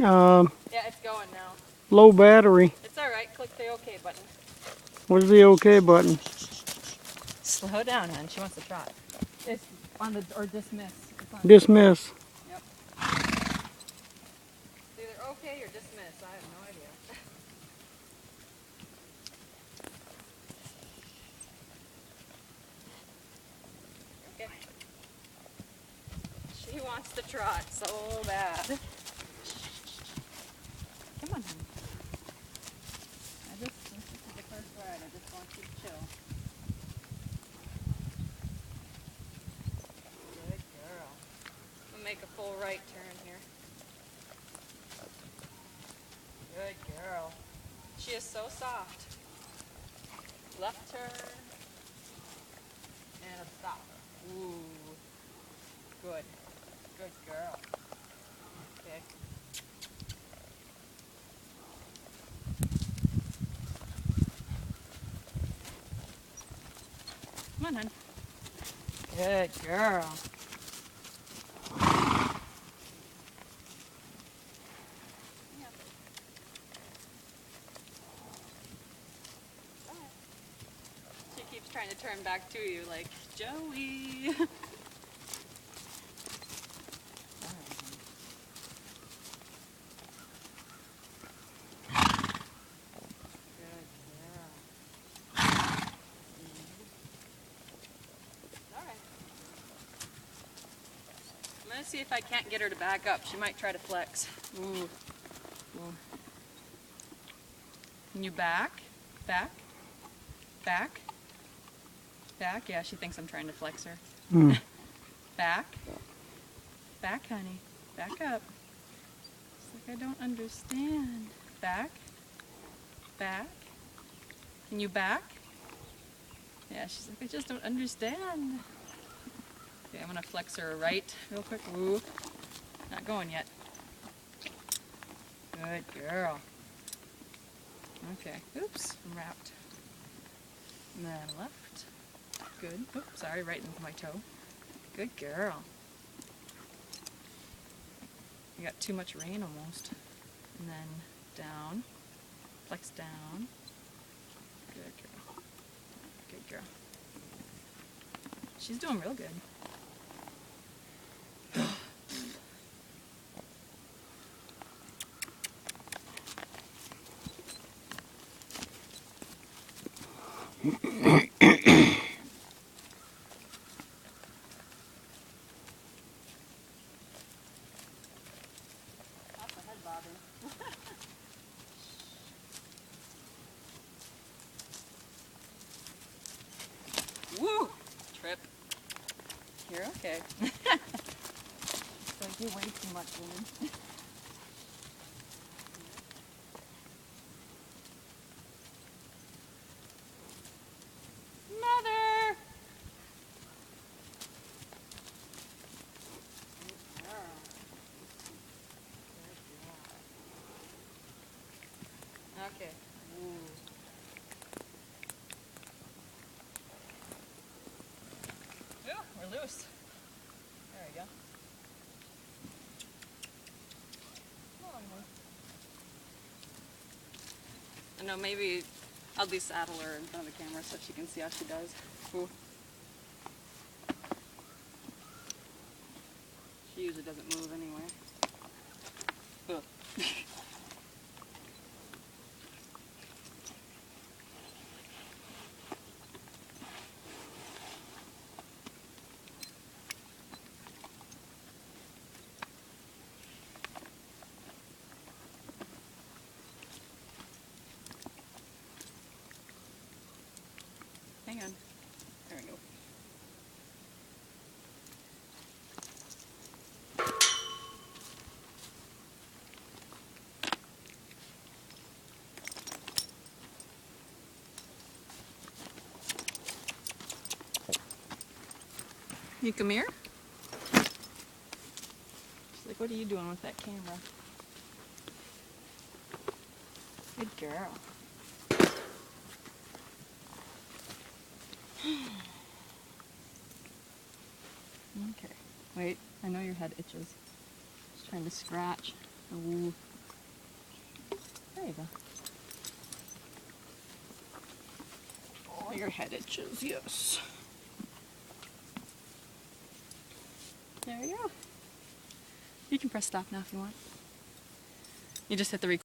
Yeah, it's going now. Low battery. It's alright, click the OK button. Where's the OK button? Slow down, hon. She wants to trot. It's on the, or dismiss. It's on Dismiss. Yep. It's either OK or dismiss. I have no idea. Okay. She wants to trot so bad. Come on, honey. This is the first ride. I just want you to chill. Good girl. We'll make a full right turn here. Good girl. She is so soft. Left turn. And a stop. Ooh. Good. Good girl. Okay. Come on, hon. Good girl. She keeps trying to turn back to you like, Joey. I'm gonna see if I can't get her to back up. She might try to flex. Ooh. Ooh. Can you back? Back? Back? Back? Yeah, she thinks I'm trying to flex her. Mm. Back? Back, honey. Back up. It's like I don't understand. Back? Back? Can you back? Yeah, she's like, I just don't understand. Okay, I'm gonna flex her right real quick. Ooh. Not going yet. Good girl. Okay. Oops, I'm wrapped. And then left. Good. Oops, sorry, right into my toe. Good girl. You got too much rain almost. And then down. Flex down. Good girl. Good girl. She's doing real good. Off the head bobbing. Woo! Trip. You're okay. Don't do way too much, woman. Mother! Good girl. Good girl. Okay. Ooh. Ooh, we're loose. There we go. Come on, hon. I know, maybe I'll be saddle her in front of the camera so she can see how she does. Ooh. She usually doesn't move anyway. Ugh. Hang on. There we go. You come here? She's like, what are you doing with that camera? Good girl. Okay. Wait, I know your head itches. Just trying to scratch. Ooh. There you go. Oh, your head itches, yes. There you go. You can press stop now if you want. You just hit the record.